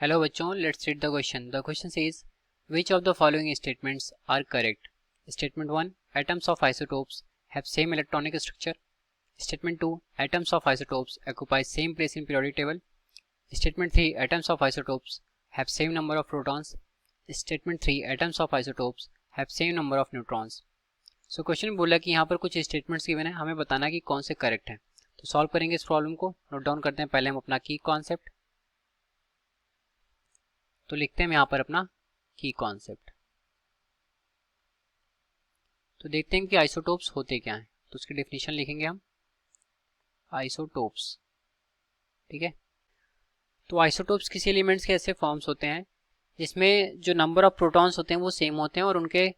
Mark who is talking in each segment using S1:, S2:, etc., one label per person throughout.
S1: Hello बच्चों, let's read the question. The question says which of the following statements are correct. Statement 1, atoms of isotopes have same electronic structure. Statement 2, atoms of isotopes occupy same place in periodic table. Statement 3, atoms of isotopes have same number of protons. Statement 3, atoms of isotopes have same number of neutrons. So question बोला कि यहाँ पर कुछ statements given है, हमें बताना कि कौन से करेक्ट हैं। तो सॉल्व करेंगे इस प्रॉब्लम को। नोट डाउन करते हैं पहले हम अपना की कॉन्सेप्ट। तो लिखते हैं हम यहाँ पर अपना की कॉन्सेप्ट। तो देखते हैं कि आइसोटोप्स होते क्या हैं। तो उसकी डेफिनेशन लिखेंगे हम आइसोटोप्स। ठीक है, तो आइसोटोप्स किसी एलिमेंट्स के ऐसे फॉर्म्स होते हैं जिसमें जो नंबर ऑफ प्रोटॉन्स होते हैं वो सेम होते हैं और उनके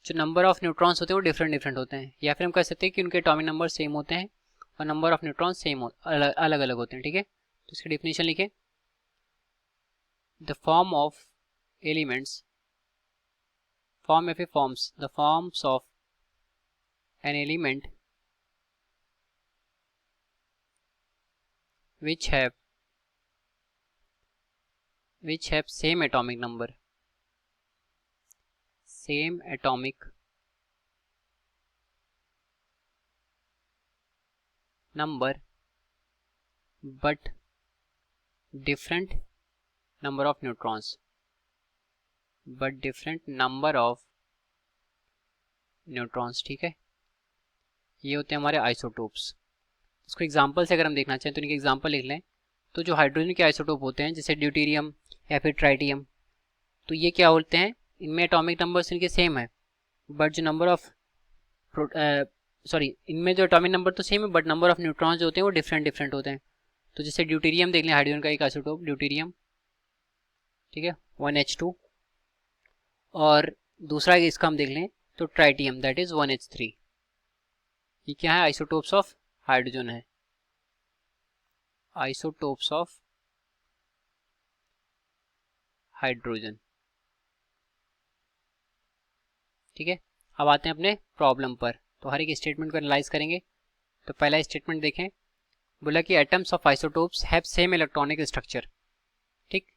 S1: जो नंबर ऑफ न्यूट्रॉन्स होते हैं वो डिफरेंट डिफरेंट होते हैं। या फिर हम कह सकते हैं कि उनके एटॉमिक नंबर सेम होते हैं और नंबर ऑफ न्यूट्रॉन्स सेम अलग अलग होते हैं। ठीक है, तो इसकी डेफिनेशन लिखें। The form of elements, form या फिर forms, the forms of an element which have same atomic number but different number of neutrons, ठीक है, ये होते हैं हमारे आइसोटोप्स। इसको एग्जांपल से अगर हम देखना चाहें तो इनके एग्जांपल लिख लें। तो जो हाइड्रोजन के आइसोटोप होते हैं जैसे ड्यूटेरियम या फिर ट्राइटियम, तो ये क्या बोलते हैं, इनमें एटॉमिक नंबर्स इनके सेम है बट जो नंबर ऑफ इनमें जो एटॉमिक नंबर तो सेम है बट नंबर ऑफ न्यूट्रॉन्स जो होते हैं वो डिफरेंट डिफरेंट होते हैं। तो जैसे ड्यूटेरियम देख लें, हाइड्रोजन का एक आइसोटोप ड्यूटेरियम, ठीक है, 1H2। और दूसरा इसका हम देख लें तो ट्राइटियम, दैट इज 1H3। ये क्या है, आइसोटोप्स ऑफ हाइड्रोजन है, आइसोटोप्स ऑफ हाइड्रोजन। ठीक है, अब आते हैं अपने प्रॉब्लम पर। तो हर एक स्टेटमेंट को एनालाइज करेंगे। तो पहला स्टेटमेंट देखें, बोला कि atoms of isotopes have same electronic structure. ठीक,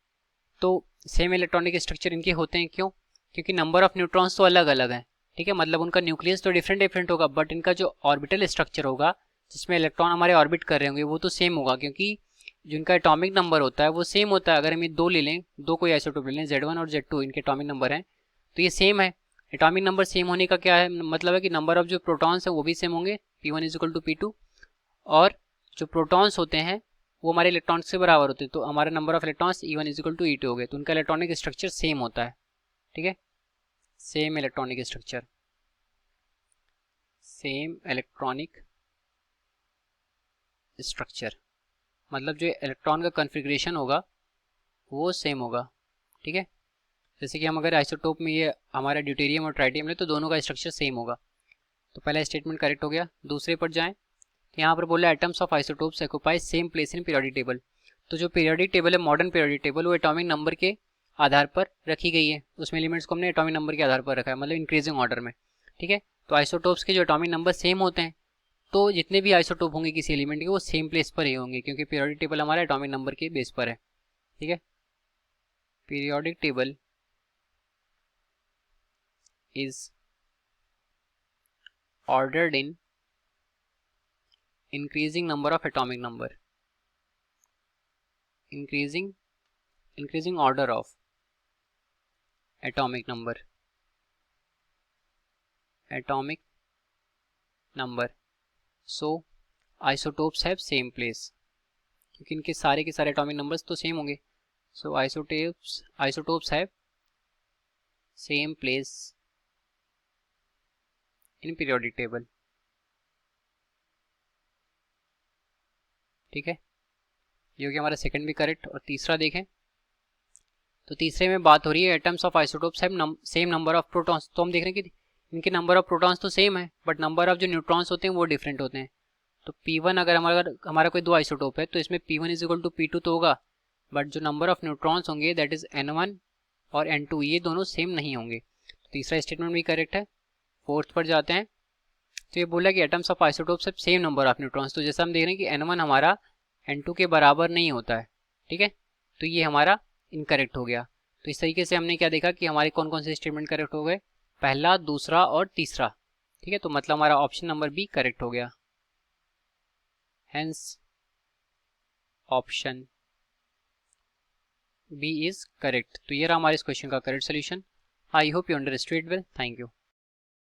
S1: तो सेम इलेक्ट्रॉनिक स्ट्रक्चर इनके होते हैं क्यों, क्योंकि नंबर ऑफ न्यूट्रॉन्स तो अलग अलग है। ठीक है, मतलब उनका न्यूक्लियस तो डिफरेंट डिफरेंट होगा बट इनका जो ऑर्बिटल स्ट्रक्चर होगा जिसमें इलेक्ट्रॉन हमारे ऑर्बिट कर रहे होंगे वो तो सेम होगा, क्योंकि जिनका एटॉमिक नंबर होता है वो सेम होता है। अगर हम ये दो ले लें, दो कोई आइसोटोप ले लें, Z1 और Z2, इनके एटॉमिक नंबर हैं तो ये सेम है। एटॉमिक नंबर सेम होने का क्या है, मतलब है कि नंबर ऑफ जो प्रोटॉन्स हैं वो भी सेम होंगे, P1 = P2, और जो प्रोटॉन्स होते हैं वो हमारे इलेक्ट्रॉन्स के बराबर होते हैं। तो हमारा number of electrons E1 = E2 हो गए, तो उनका इलेक्ट्रॉनिक स्ट्रक्चर सेम होता है। ठीक है, same electronic structure, same electronic structure मतलब जो इलेक्ट्रॉन का कॉन्फ़िगरेशन होगा वो सेम होगा। ठीक है, जैसे कि हम अगर आइसोटोप में ये हमारा ड्यूटेरियम और ट्राइटियम ले तो दोनों का स्ट्रक्चर सेम होगा। तो पहला स्टेटमेंट करेक्ट हो गया। दूसरे पर जाएं तो यहाँ पर बोला atoms of isotopes occupy same place in periodic table. तो जो पीरियोडिक टेबल है, मॉडर्न पीरियोडिक टेबल, वो एटॉमिक नंबर के आधार पर रखी गई है। उसमें एलिमेंट्स को हमने एटॉमिक नंबर के आधार पर रखा है, मतलब इंक्रीजिंग ऑर्डर में। ठीक है, तो आइसोटोप्स के जो एटॉमिक नंबर सेम होते हैं तो जितने भी आइसोटोप होंगे किसी एलिमेंट के वो सेम प्लेस पर ही होंगे, क्योंकि पीरियोडिक टेबल हमारा एटॉमिक नंबर के बेस पर है। ठीक है, periodic table is ordered in increasing number of atomic number, increasing order of atomic number, so isotopes have same place, क्योंकि इनके सारे के सारे एटॉमिक नंबर्स तो सेम होंगे। so isotopes have same place in periodic table. ठीक है, ये हो गया हमारा सेकंड भी करेक्ट। और तीसरा देखें तो तीसरे में बात हो रही है atoms of isotopes have same number of protons. तो हम देख रहे हैं कि इनके नंबर ऑफ प्रोटॉन्स तो सेम है बट नंबर ऑफ जो न्यूट्रॉन्स होते हैं वो डिफरेंट होते हैं। तो P1 अगर हमारा कोई दो आइसोटोप है तो इसमें P1 = P2 तो होगा, बट जो नंबर ऑफ न्यूट्रॉन्स होंगे दैट इज N1 और N2, ये दोनों सेम नहीं होंगे। तो तीसरा स्टेटमेंट भी करेक्ट है। फोर्थ पर जाते हैं तो ये बोला कि atoms of isotopes have same number of neutrons. तो जैसा हम देख रहे हैं कि N1 हमारा N2 के बराबर नहीं होता है। ठीक है, तो ये हमारा इनकरेक्ट हो गया। तो इस तरीके से हमने क्या देखा कि हमारे कौन कौन से स्टेटमेंट करेक्ट हो गए, पहला, दूसरा और तीसरा। ठीक है, तो मतलब हमारा ऑप्शन नंबर बी करेक्ट हो गया। Hence option B is correct. तो ये रहा हमारे इस क्वेश्चन का correct solution. I hope you understood well. Thank you.